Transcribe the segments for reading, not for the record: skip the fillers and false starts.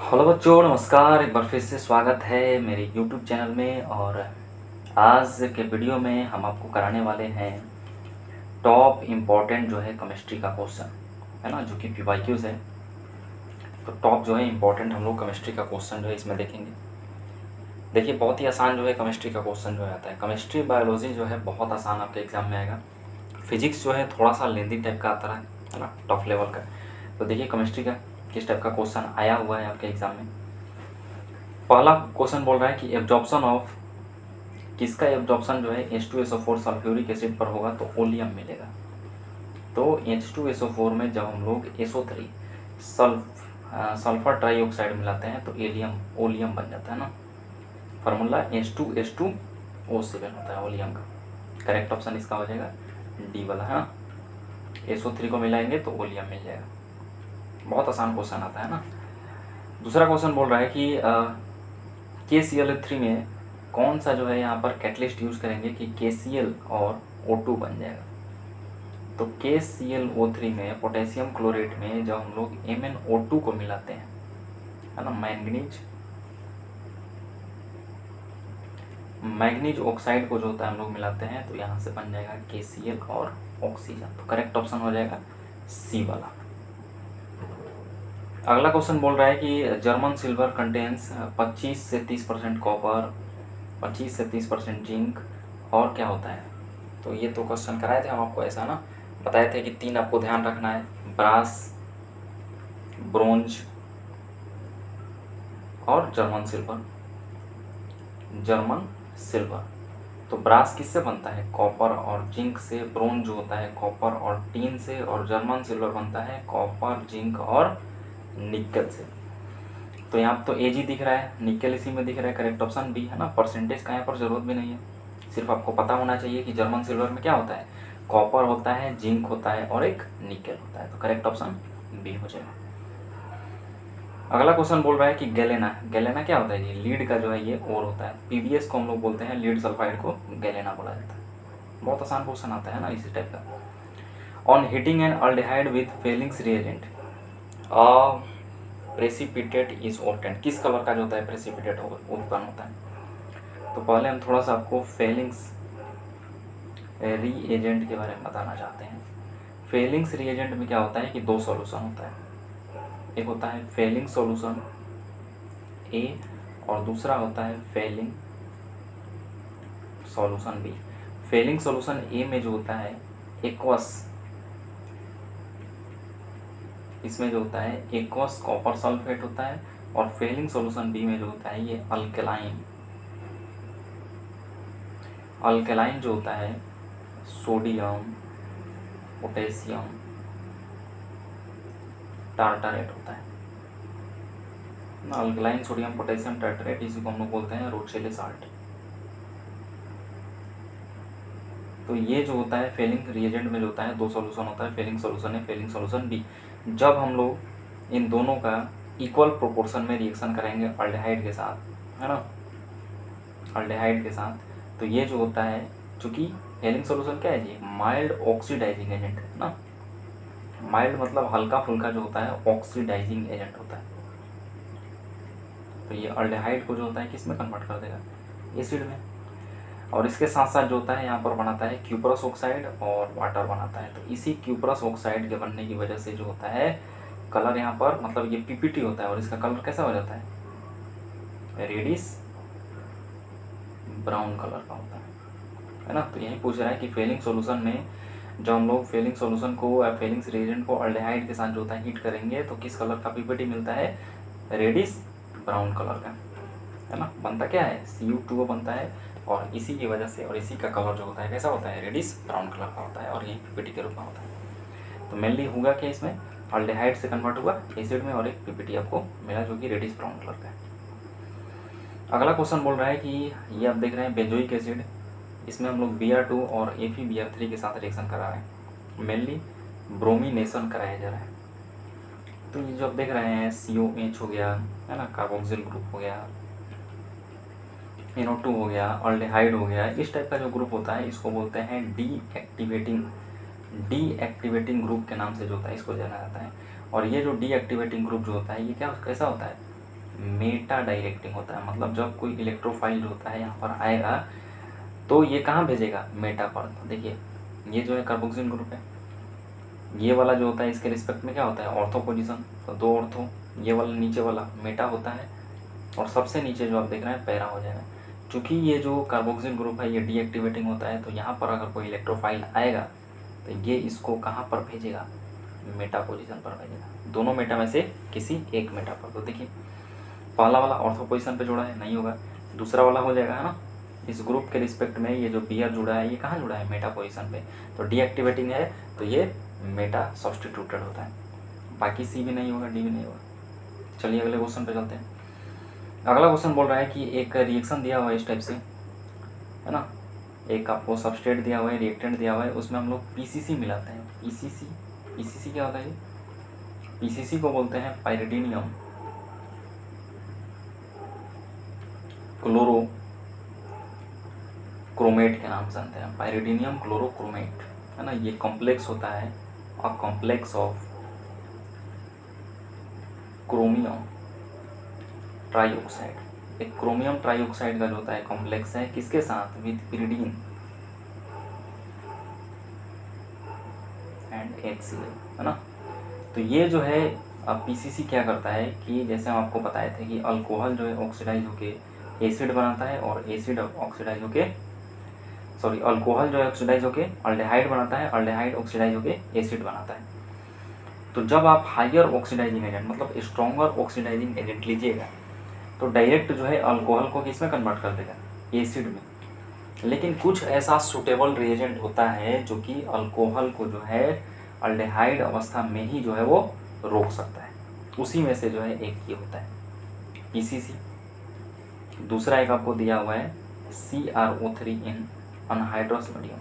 Hello बच्चों, नमस्कार। एक बार फिर से स्वागत है मेरे यूट्यूब चैनल में। और आज के वीडियो में हम आपको कराने वाले हैं टॉप इम्पॉर्टेंट जो है केमिस्ट्री का क्वेश्चन, है ना, जो कि पीवाईक्यूज़ है। तो टॉप जो है इम्पॉर्टेंट हम लोग केमिस्ट्री का क्वेश्चन जो है इसमें देखेंगे। देखिए, बहुत ही आसान जो है केमिस्ट्री का क्वेश्चन जो आता है। केमिस्ट्री बायोलॉजी जो है बहुत आसान आपके एग्ज़ाम में आएगा। फिजिक्स जो है थोड़ा सा लेंदी टाइप का आता है ना, टॉप लेवल का। तो देखिए केमिस्ट्री का किस टाइप का क्वेश्चन आया हुआ है आपके एग्ज़ाम में। पहला क्वेश्चन बोल रहा है कि एब्जॉर्प्शन ऑफ किसका एब्जॉर्प्शन जो है H2SO4 सल्फ्यूरिक एसिड पर होगा तो ओलियम मिलेगा। तो H2SO4 में जब हम लोग SO3 सल्फर ट्राईऑक्साइड मिलाते हैं तो ओलियम बन जाता है ना। फार्मूला H2H2O7 होता है ओलियम का। करेक्ट ऑप्शन इसका हो जाएगा डी वाला, है ना। SO3 को मिलाएंगे तो ओलियम मिल जाएगा। बहुत आसान क्वेश्चन आता है ना। दूसरा क्वेश्चन बोल रहा है कि KCl3 में कौन सा जो है यहाँ पर कैटलिस्ट यूज़ करेंगे कि KCl और O2 बन जाएगा। तो KClO3 में पोटेशियम क्लोरेट में जब हम लोग MnO2 को मिलाते हैं, है ना, मैग्नीज ऑक्साइड को जो होता है हम लोग मिलाते हैं तो यहाँ से बन जाएगा KCl और ऑक्सीजन। तो करेक्ट ऑप्शन हो जाएगा सी वाला। अगला क्वेश्चन बोल रहा है कि जर्मन सिल्वर कंटेन्स 25 से 30% कॉपर, 25 से 30% जिंक और क्या होता है। तो ये तो क्वेश्चन कराए थे हम आपको, ऐसा ना, बताए थे कि 3 आपको ध्यान रखना है, ब्रास, ब्रोंज और जर्मन सिल्वर। तो ब्रास किससे बनता है, कॉपर और जिंक से। ब्रोंज जो होता है कॉपर और टीन से। और जर्मन सिल्वर बनता है कॉपर, जिंक और निकल से। तो यहाँ तो एजी दिख रहा है, निकल इसी में दिख रहा है। करेक्ट ऑप्शन बी, है ना। परसेंटेज का यहाँ पर जरूरत भी नहीं है, सिर्फ आपको पता होना चाहिए कि जर्मन सिल्वर में क्या होता है, कॉपर होता है, जिंक होता है और एक निकल होता है। तो करेक्ट ऑप्शन बी हो जाएगा। अगला क्वेश्चन बोल रहा है कि गैलेना क्या होता है जी, लीड का जो है ये और होता है। पीबीएस को हम लोग बोलते हैं, लीड सल्फाइड को गैलेना बोला जाता है। बहुत आसान क्वेश्चन आता है ना इसी टाइप का। On heating N aldehyde with Fehling's reagent precipitate is obtained. किस कलर का जो होता है प्रेसिपिटेट उत्पन्न होता है। तो पहले हम थोड़ा सा आपको फेलिंग्स रीएजेंट के बारे में बताना चाहते हैं। फेलिंग्स रीएजेंट में क्या होता है कि 2 सॉल्यूशन होता है। एक होता है फेलिंग सॉल्यूशन ए और दूसरा होता है Fehling solution B. Fehling solution A में जो होता है एक्वस, इसमें जो होता है एक्वस कॉपर सल्फेट होता है। और फेलिंग सॉल्यूशन बी में जो होता है ये अल्केलाइन जो होता है सोडियम, पोटेशियम, टार्टारेट होता है ना। अल्कलाइन सोडियम पोटेशियम टार्टारेट, इसी को हम लोग बोलते हैं रोचेले साल्ट। तो ये जो होता है फेलिंग रिएजेंट में जो होता है 2 सॉल्यूशन होता है, फेलिंग सॉल्यूशन है, फेलिंग सॉल्यूशन बी। जब हम लोग इन दोनों का इक्वल प्रोपोर्शन में रिएक्शन करेंगे अल्डिहाइड के साथ, है ना, अल्डिहाइड के साथ, तो ये जो होता है, चूँकि फेलिंग सॉल्यूशन क्या है जी, माइल्ड ऑक्सीडाइजिंग एजेंट है ना। माइल्ड मतलब हल्का फुल्का जो होता है ऑक्सीडाइजिंग एजेंट होता है। तो ये अल्डिहाइड को जो होता है किस में कन्वर्ट कर देगा, एसिड में। और इसके साथ साथ जो होता है यहाँ पर बनाता है क्यूप्रस ऑक्साइड और वाटर बनाता है। तो इसी क्यूप्रस ऑक्साइड के बनने की वजह से जो होता है कलर यहाँ पर, मतलब ये पीपीटी होता है और इसका कलर कैसा हो जाता है, रेडिश ब्राउन कलर का होता है ना। तो यही पूछ रहा है कि फेलिंग सॉल्यूशन में जब हम लोग फेलिंग सॉल्यूशन को या फेलिंग्स रिएजेंट को अल्डिहाइड के साथ जो होता है हीट करेंगे तो किस कलर का पीपीटी मिलता है, रेडिश ब्राउन कलर का, है ना। बनता क्या है, CU2O बनता है। और इसी की वजह से और इसी का कलर जो होता है कैसा होता है, रेडिश ब्राउन कलर का होता है और यही पीपीटी के रूप में होता है। तो मेनली होगा क्या, इसमें अल्डिहाइड से कन्वर्ट हुआ एसिड में और एक पीपीटी आपको मिला जो कि रेडिश ब्राउन कलर का है। अगला क्वेश्चन बोल रहा है कि ये आप देख रहे हैं बेंजोइक एसिड, इसमें हम लोग Br2 और FeBr3 के साथ रिएक्शन करा रहे हैं, मेनली ब्रोमिनेशन कराया जा रहा है। तो ये जो आप देख रहे हैं COH हो गया, है ना, कार्बोक्सिल ग्रुप हो गया, NO2 हो गया, अल्डिहाइड हो गया, इस टाइप का जो ग्रुप होता है इसको बोलते हैं डीएक्टिवेटिंग ग्रुप के नाम से जो होता है इसको जाना जाता है। और ये जो डीएक्टिवेटिंग ग्रुप जो होता है ये क्या कैसा होता है, मेटा डायरेक्टिंग होता है, मतलब जब कोई इलेक्ट्रोफाइल जो होता है यहाँ पर आएगा तो ये कहाँ भेजेगा, मेटा पर। तो देखिए ये जो है कार्बोक्सिल ग्रुप है, ये वाला जो होता है इसके रिस्पेक्ट में क्या होता है, ऑर्थो पोजीशन, तो 2 ऑर्थो, ये वाला नीचे वाला मेटा होता है, और सबसे नीचे जो आप देख रहे हैं पैरा हो जाएगा। चूँकि ये जो कार्बोक्सिल ग्रुप है ये डीएक्टिवेटिंग होता है, तो यहाँ पर अगर कोई इलेक्ट्रोफाइल आएगा तो ये इसको कहाँ पर भेजेगा, मेटा पोजीशन पर भेजेगा, दोनों मेटा में से किसी एक मेटा पर। तो देखिए पहला वाला ऑर्थो पोजीशन पे जुड़ा है, नहीं होगा, दूसरा वाला हो जाएगा, है ना। इस ग्रुप के रिस्पेक्ट में ये जो बियर जुड़ा है ये कहाँ जुड़ा है, मेटा पोजीशन पे, तो डीएक्टिवेटिंग है तो ये मेटा सब्स्टिट्यूटेड होता है। बाकी सी भी नहीं होगा, डी भी नहीं होगा। चलिए अगले क्वेश्चन पे चलते हैं। अगला क्वेश्चन बोल रहा है कि एक रिएक्शन दिया हुआ है इस टाइप से, है ना, एक आपको सबस्ट्रेट दिया हुआ है, रिएक्टेंट दिया हुआ है, उसमें हम लोग पीसीसी मिलाते हैं। पीसीसी, पीसीसी क्या होता है, पीसीसी को बोलते हैं पाइरिडिनियम क्लोरो क्रोमेट के नाम से जानते हैं, पाइरिडिनियम क्लोरोक्रोमेट, है ना। ये कॉम्प्लेक्स होता है, a complex of chromium trioxide. एक क्रोमियम ट्राईऑक्साइड का जो होता है कॉम्प्लेक्स है किसके साथ, विथ पिरिडीन एंड HCl, है ना। तो ये जो है अब पीसीसी क्या करता है कि जैसे हम आपको बताए थे कि अल्कोहल जो है ऑक्सीडाइज होके एसिड बनाता है, और एसिड ऑक्सीडाइज होके, सॉरी, अल्कोहल जो है ऑक्सीडाइज होके अल्डेहाइड बनाता है, अल्डेहाइड ऑक्सीडाइज होके एसिड बनाता है। तो जब आप हायर ऑक्सीडाइजिंग एजेंट मतलब स्ट्रॉन्गर ऑक्सीडाइजिंग एजेंट लीजिएगा तो डायरेक्ट जो है अल्कोहल को किस में कन्वर्ट कर देगा, एसिड में। लेकिन कुछ ऐसा सुटेबल रिएजेंट होता है जो कि अल्कोहल को जो है अल्डेहाइड अवस्था में ही जो है वो रोक सकता है, उसी में से जो है एक ये होता है पीसीसी। दूसरा एक आपको दिया हुआ है CrO3 इन अनहाइड्रस मीडियम।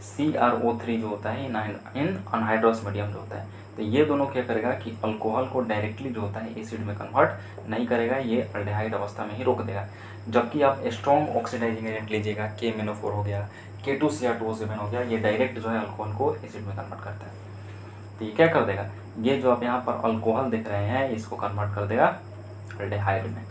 CrO3 जो होता है इन अनहाइड्रस मीडियम जो होता है, तो ये दोनों क्या करेगा कि अल्कोहल को डायरेक्टली जो होता है एसिड में कन्वर्ट नहीं करेगा, ये अल्डेहाइड अवस्था में ही रोक देगा। जबकि आप स्ट्रॉन्ग ऑक्सीडाइजिंग एजेंट लीजिएगा, KMnO4 हो गया, K2Cr2O7 हो गया, ये डायरेक्ट जो है अल्कोहल को एसिड में कन्वर्ट करता है। तो ये क्या कर देगा, ये जो आप यहाँ पर अल्कोहल देख रहे हैं इसको कन्वर्ट कर देगा अल्डेहाइड में,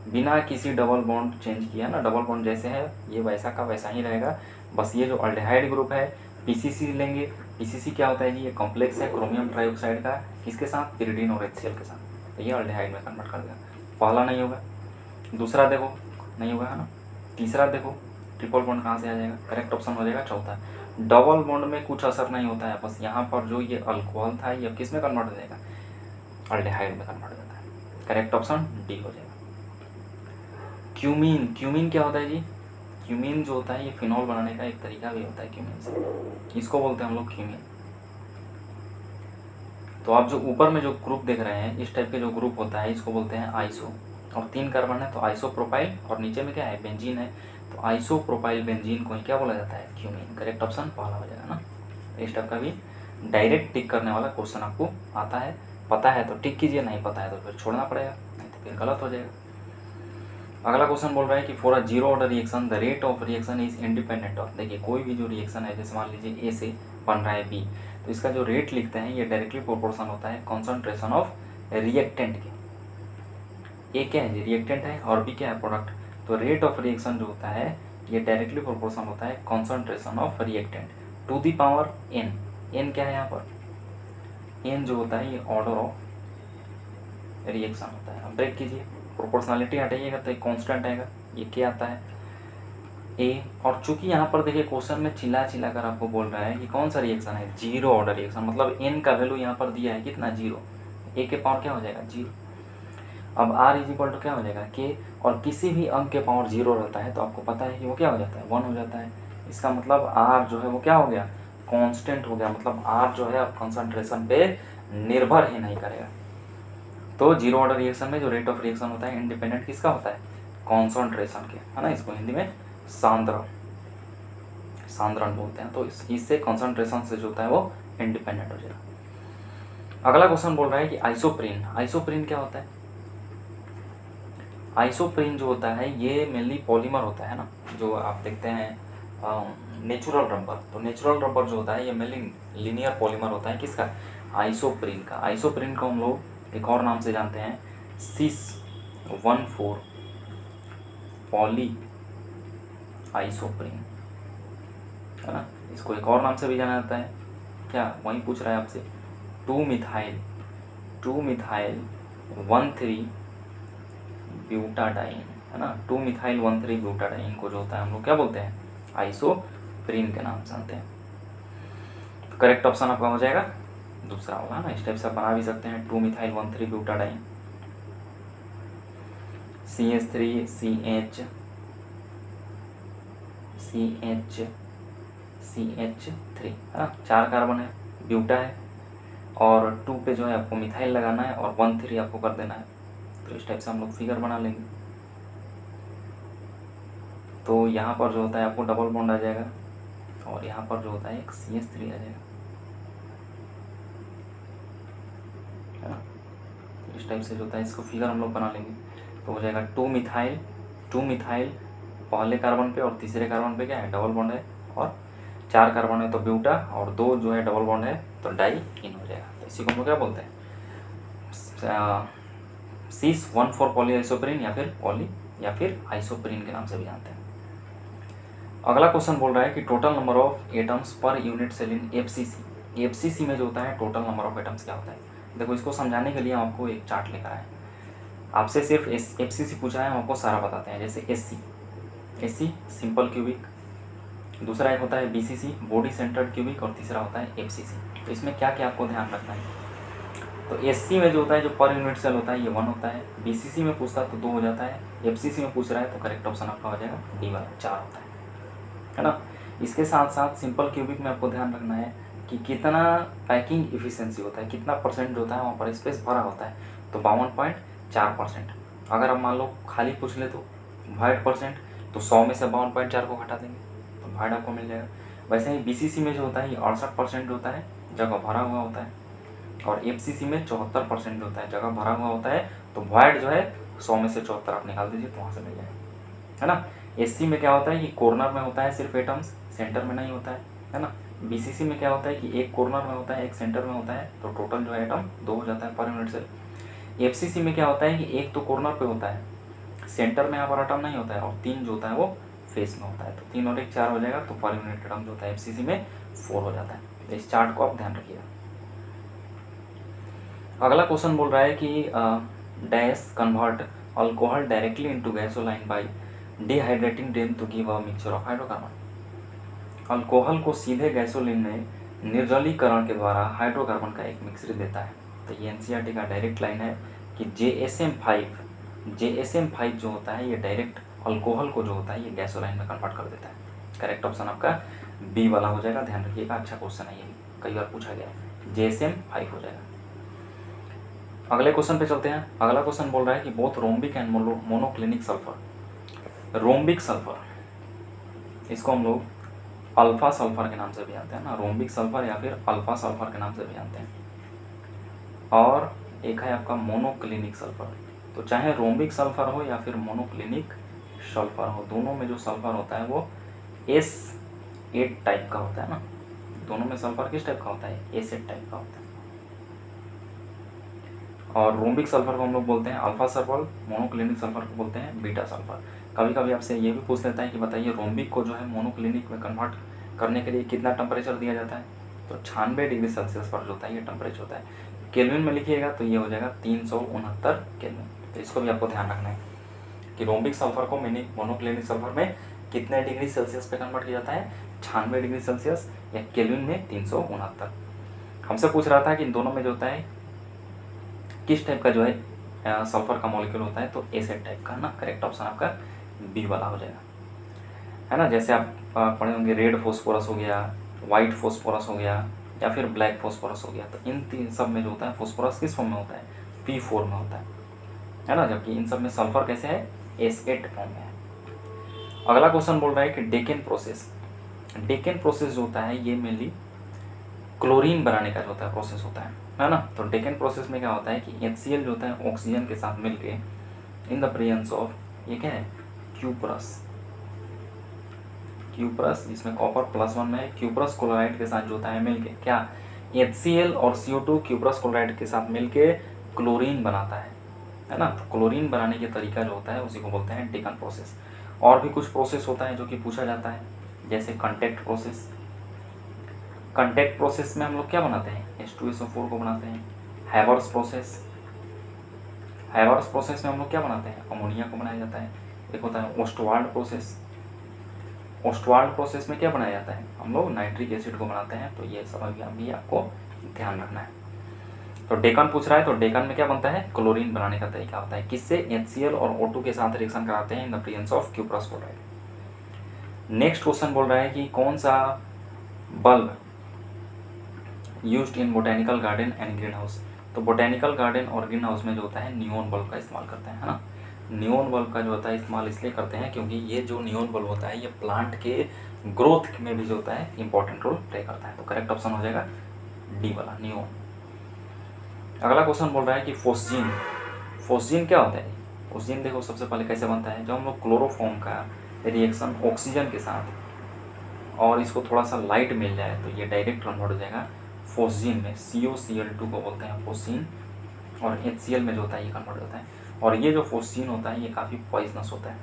बिना किसी डबल बॉन्ड चेंज किया ना। डबल बॉन्ड जैसे है ये वैसा का वैसा ही रहेगा, बस ये जो अल्डेहाइड ग्रुप है पीसीसी लेंगे। पीसीसी क्या होता है जी, ये कॉम्प्लेक्स है क्रोमियम ट्राईऑक्साइड का, किसके साथ, पिरिडीन और HCl के साथ, तो ये अल्डेहाइड में कन्वर्ट कर देगा। पहला नहीं होगा, दूसरा देखो नहीं होगा, है ना। तीसरा देखो ट्रिपल बॉन्ड कहाँ से आ जाएगा, करेक्ट ऑप्शन हो जाएगा चौथा। डबल बॉन्ड में कुछ असर नहीं होता है, बस यहाँ पर जो ये अल्कोहल था ये किस में कन्वर्ट हो जाएगा, अल्डेहाइड में कन्वर्ट हो जाता है, करेक्ट ऑप्शन डी हो जाएगा। क्यूमीन, क्यूमीन क्या होता है जी, क्यूमीन जो होता है ये फिनॉल बनाने का एक तरीका भी होता है क्यूमीन से, इसको बोलते हैं हम लोग क्यूमीन। तो आप जो ऊपर में जो ग्रुप देख रहे हैं इस टाइप के जो ग्रुप होता है इसको बोलते हैं आइसो, और 3 कार्बन है तो आइसोप्रोपाइल, और नीचे में क्या है, बेंजीन है, तो आइसोप्रोपाइल बेंजीन को ही क्या बोला जाता है, क्यूमीन, करेक्ट ऑप्शन पहला हो जाएगा ना। इस टाइप का भी डायरेक्ट टिक करने वाला क्वेश्चन आपको आता है, पता है तो टिक कीजिए, नहीं पता है तो फिर छोड़ना पड़ेगा, नहीं तो फिर गलत हो जाएगा। अगला क्वेश्चन बोल रहा है कि for a zero order reaction the rate of reaction is independent of, देखिए कोई भी जो रिएक्शन है, जैसे मान लीजिए ए से बन रहा है बी, तो इसका जो रेट लिखते हैं ये डायरेक्टली प्रोपोर्शन होता है कॉन्सेंट्रेशन ऑफ रिएक्टेंट के। ए क्या है, रिएक्टेंट है, और बी क्या है, प्रोडक्ट। तो रेट ऑफ रिएक्शन जो होता है ये डायरेक्टली प्रोपोर्शन होता है concentration of reactant to the power N. N क्या है यहाँ पर, एन जो होता है ये ऑर्डर ऑफ रिएक्शन होता है। अब ब्रेक कीजिए, प्रोपोर्शनलिटी हटाइएगा तो एक कांस्टेंट आएगा, ये क्या आता है, ए। और चूंकि यहाँ पर देखिए क्वेश्चन में चिल्ला कर आपको बोल रहा है कि कौन सा रिएक्शन है, जीरो ऑर्डर रिएक्शन, मतलब एन का वैल्यू यहाँ पर दिया है कितना, जीरो, ए के पावर क्या हो जाएगा, जीरो। अब आर इज इक्वल टू क्या हो जाएगा, के, और किसी भी अंक के पावर जीरो रहता है तो आपको पता है कि वो क्या हो जाता है, 1 हो जाता है। इसका मतलब आर जो है वो क्या हो गया, कांस्टेंट हो गया, मतलब आर जो है अब कंसंट्रेशन पे निर्भर ही नहीं करेगा। तो जीरो ऑर्डर रिएक्शन में जो रेट ऑफ रिएक्शन होता है इंडिपेंडेंट किसका होता है, कॉन्सेंट्रेशन के, है ना। इसको हिंदी में सांद्रण, सांद्रण बोलते हैं। तो इससे कॉन्सेंट्रेशन से जो होता है वो इंडिपेंडेंट हो जाएगा। अगला क्वेश्चन बोल रहा है कि आइसोप्रीन, आइसोप्रीन क्या होता है। आइसोप्रीन जो होता है ये मेनली पॉलीमर होता है ना, जो आप देखते हैं नेचुरल रबर, तो नेचुरल रबर जो होता है ये मेनली लीनियर पॉलीमर होता है, किसका, आइसोप्रीन का। आइसोप्रीन को हम लोग एक और नाम से जानते हैं सिस 1,4 पॉली आइसोप्रीन, है ना। इसको एक और नाम से भी जाना जाता है, क्या वही पूछ रहा है आपसे, 2-मिथाइल 1,3 ब्यूटाडाइन, है ना। 2-मिथाइल 1,3 ब्यूटाडाइन को जो होता है हम लोग क्या बोलते हैं, आइसोप्रीन के नाम से जानते हैं। तो करेक्ट ऑप्शन आपका हो जाएगा दूसरा होगा ना। इस टाइप से आप बना भी सकते हैं 2-मिथाइल 1,3 ब्यूटाडाइन, CH3 है ना, 4 कार्बन है, ब्यूटा है, और 2 पे जो है आपको मिथाइल लगाना है और 1,3 आपको कर देना है। तो इस टाइप से हम लोग फिगर बना लेंगे। तो यहाँ पर जो होता है आपको डबल बॉन्ड आ जाएगा और यहाँ पर जो होता है एक CH3 आ जाएगा, है ना। इस टाइप से जो होता है इसको फिगर हम लोग बना लेंगे। तो हो जाएगा 2 मिथाइल पहले कार्बन पे और तीसरे कार्बन पे क्या है, डबल बॉन्ड है, और 4 कार्बन है तो ब्यूटा, और 2 जो है डबल बॉन्ड है तो डाई इन हो जाएगा। तो इसी को हम लोग क्या बोलते हैं, सिस 1,4 पॉली आइसोप्रीन या फिर आइसोप्रीन के नाम से भी जानते हैं। अगला क्वेश्चन बोल रहा है कि total number of atoms per unit cell in FCC में जो होता है टोटल नंबर ऑफ एटम्स क्या होता है। देखो, इसको समझाने के लिए हम आपको एक चार्ट लेकर आए, आपसे सिर्फ एफसीसी पूछा है, हम आपको सारा बताते हैं। जैसे एससी सिंपल क्यूबिक, दूसरा एक होता है बीसीसी बॉडी सेंटर्ड क्यूबिक, और तीसरा होता है एफसीसी। तो इसमें क्या क्या आपको ध्यान रखना है, तो एससी में जो होता है जो पर यूनिट सेल होता है ये 1 होता है, बीसीसी में पूछता तो 2 हो जाता है, एफसीसी में पूछ रहा है तो करेक्ट ऑप्शन आपका हो जाएगा डी वाला 4 होता है ना। इसके साथ साथ सिंपल क्यूबिक में आपको ध्यान रखना है कि कितना पैकिंग इफिशिएंसी होता है, कितना परसेंट जो होता है वहाँ पर स्पेस भरा होता है, तो 52.4%। अगर आप मान लो खाली पूछ ले तो वाइड परसेंट, तो 100 में से 52.4 को घटा देंगे तो वाइड आपको मिल जाएगा। वैसे ही बीसीसी में जो होता है ये 68% होता है, जगह भरा हुआ होता है, और एफसीसी में 74% होता है, जगह भरा हुआ होता है। तो वाइड जो है 100 में से 74 आप निकाल दीजिए तो वहाँ से मिल जाएगा, है ना। एससी में क्या होता है कि कॉर्नर में होता है सिर्फ एटम्स, सेंटर में नहीं होता है ना। बीसीसी में क्या होता है कि एक कॉर्नर में होता है एक सेंटर में होता है, तो टोटल जो है एटम 2 हो जाता है पर यूनिट सेल। एफसीसी में क्या होता है कि एक तो कॉर्नर पे होता है, सेंटर में यहाँ पर एटम नहीं होता है, और 3 जो होता है वो फेस में होता है, तो 3 और 1 4 हो जाएगा, तो पर यूनिट एटम जो होता है एफसीसी में 4 हो जाता है। तो इस चार्ट को आप ध्यान रखिएगा। अगला क्वेश्चन बोल रहा है कि dash convert alcohol directly into gasoline by dehydrating them to give a mixture of hydrocarbon. Alcohol को सीधे गैसोलीन में निर्जलीकरण के द्वारा हाइड्रोकार्बन का एक मिक्सर देता है। तो ये एनसीईआरटी का डायरेक्ट लाइन है कि JSM5 जो होता है ये डायरेक्ट अल्कोहल को जो होता है ये गैसोलाइन में कन्वर्ट कर देता है। करेक्ट ऑप्शन आपका बी वाला हो जाएगा, ध्यान रखिएगा, अच्छा क्वेश्चन है, ये भी कई बार पूछा गया है, JSM5 हो जाएगा। अगले क्वेश्चन पे चलते हैं। अगला क्वेश्चन बोल रहा है कि both rhombic and monoclinic sulphur, rhombic sulphur इसको हम लोग अल्फा सल्फर के नाम से भी जानते हैं ना, रोम्बिक सल्फर या फिर अल्फा सल्फर के नाम से भी जानते हैं। और एक है आपका मोनोक्लिनिक सल्फर, तो चाहे रोम्बिक सल्फर हो या फिर मोनोक्लिनिक सल्फर हो, दोनों में जो सल्फर होता है वो S8 टाइप का होता है ना। दोनों में सल्फर किस टाइप का होता है, S8 टाइप का होता है। और रोम्बिक सल्फर को हम लोग बोलते हैं अल्फा सल्फर, मोनोक्लिनिक सल्फर को बोलते हैं बीटा सल्फर। कभी कभी आपसे ये भी पूछ लेता है कि बताइए रोम्बिक को जो है मोनोक्लिनिक में कन्वर्ट करने के लिए कितना टेम्परेचर दिया जाता है, तो 96 डिग्री सेल्सियस पर जो होता है ये टेम्परेचर होता है। केल्विन में लिखिएगा तो ये हो जाएगा 369 केल्विन। तो इसको भी आपको ध्यान रखना है कि रोम्बिक सल्फर को मोनोक्लिनिक सल्फर में कितने डिग्री सेल्सियस पे कन्वर्ट किया जाता है, 96 डिग्री सेल्सियस, या केल्विन में 369। हमसे पूछ रहा था कि इन दोनों में जो होता है किस टाइप का जो है सल्फर का मॉलिक्यूल होता है, तो एसिड टाइप का ना। करेक्ट ऑप्शन आपका बी वाला हो जाएगा, है ना। जैसे आप पढ़े होंगे रेड फॉस्फोरस हो गया, वाइट फॉस्फोरस हो गया, या फिर ब्लैक फॉस्फोरस हो गया, तो इन तीन सब में जो होता है फॉस्फोरस किस फॉर्म में होता है, P4 में होता है ना। जबकि इन सब में सल्फर कैसे है, S8 फॉर्म में है। अगला क्वेश्चन बोल रहा है कि डेकेन प्रोसेस जो होता है ये मेनली क्लोरीन बनाने का जो होता है प्रोसेस होता है ना। तो डेकेन प्रोसेस में क्या होता है कि HCl जो होता है ऑक्सीजन के साथ मिलके इन द प्रेजेंस ऑफ, ये क्या है, क्यूप्रस जिसमें कॉपर +1 में है, क्यूप्रस क्लोराइड के साथ जो होता है मिलके क्या, HCl और CO2 क्यूप्रस क्लोराइड के साथ मिलके क्लोरीन बनाता है ना। तो क्लोरीन बनाने के तरीका जो होता है उसी को बोलते हैं डेकन प्रोसेस। और भी कुछ प्रोसेस होता है जो कि पूछा जाता है, जैसे कंटैक्ट प्रोसेस। कंटैक्ट प्रोसेस में हम लोग क्या बनाते हैं, H2SO4 को बनाते हैं। हैवर्स प्रोसेस, हैवर्स प्रोसेस में हम लोग क्या बनाते हैं, अमोनिया को बनाया जाता है। एक होता है ओस्टवाल्ड प्रोसेस, ओस्टवाल्ड प्रोसेस में क्या बनाया जाता है, हम लोग नाइट्रिक एसिड को बनाते हैं। तो ये सब भी आपको ध्यान रखना है। तो डेकन पूछ रहा है, तो डेकन में क्या बनता है, क्लोरीन बनाने का तरीका होता है। किससे, HCl और O2 के साथ रिएक्शन कराते हैं in the presence of cuprous chloride. Next question बोल रहा है कि कौन सा bulb used in botanical garden and green house. तो बोटेनिकल गार्डन और ग्रीन हाउस में जो होता है नियोन बल्ब का इस्तेमाल करते हैं, है ना। नियोन बल्ब का जो होता है इस्तेमाल इसलिए करते हैं क्योंकि ये जो नियोन बल्ब होता है ये प्लांट के ग्रोथ में भी जो होता है इंपॉर्टेंट रोल प्ले करता है। तो करेक्ट ऑप्शन हो जाएगा डी वाला, नियोन। अगला क्वेश्चन बोल रहा है कि फोस्जीन, फोस्जीन क्या होता है। फोस्जीन देखो सबसे पहले कैसे बनता है, जब हम लोग क्लोरोफॉर्म का रिएक्शन ऑक्सीजन के साथ और इसको थोड़ा सा लाइट मिल जाए तो ये डायरेक्ट कन्वर्ट हो जाएगा फोस्जीन में। COCl2 को बोलते हैं फोस्जीन, और HCl में जो होता है ये कन्वर्ट होता है। और ये जो फोस्जीन होता है ये काफ़ी पॉइजनस होता है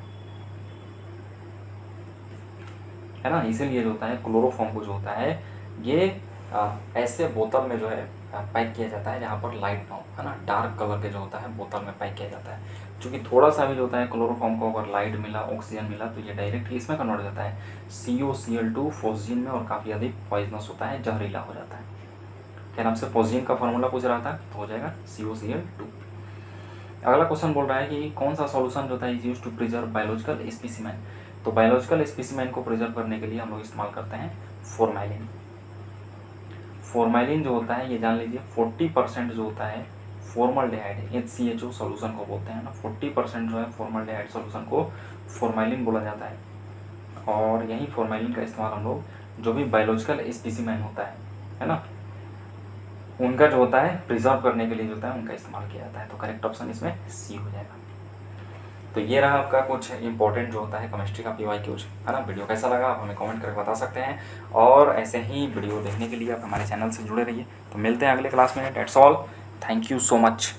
ना। इसीलिए जो होता है क्लोरोफॉर्म को जो होता है ये ऐसे बोतल में जो है पैक किया जाता है जहाँ पर लाइट ना हो, है ना। डार्क कलर के जो होता है बोतल में पैक किया जाता है, क्योंकि थोड़ा सा भी जो होता है क्लोरोफॉर्म को अगर लाइट मिला, ऑक्सीजन मिला तो ये डायरेक्ट इसमें कन्वर्ट हो जाता है COCl2 फोस्जीन में, और काफ़ी अधिक पॉइजनस होता है, जहरीला हो जाता है। क्या नाम से फोस्जीन का फॉर्मूला पूछ रहा था, तो हो जाएगा COCl2। अगला क्वेश्चन बोल रहा है कि कौन सा सॉल्यूशन जो होता है is use to preserve biological specimen. तो बायोलॉजिकल स्पेसिमेन को प्रिजर्व करने के लिए हम लोग इस्तेमाल करते हैं फॉर्मेलिन। फॉर्मेलिन जो होता है ये जान लीजिए 40% जो होता है फॉर्मल्डिहाइड, HCHO सॉल्यूशन को बोलते हैं ना। 40% जो है फॉर्मल्डिहाइड सॉल्यूशन को फॉर्मेलिन बोला जाता है। और यही फॉर्मेलिन का इस्तेमाल हम लोग जो भी बायोलॉजिकल स्पेसिमेन होता है ना, उनका जो होता है प्रिजर्व करने के लिए जो होता है उनका इस्तेमाल किया जाता है। तो करेक्ट ऑप्शन इसमें सी हो जाएगा। तो ये रहा आपका कुछ इंपॉर्टेंट जो होता है केमिस्ट्री का PYQs, है ना। वीडियो कैसा लगा आप हमें कमेंट करके बता सकते हैं, और ऐसे ही वीडियो देखने के लिए आप हमारे चैनल से जुड़े रहिए। तो मिलते हैं अगले क्लास में। That's all, thank you so much.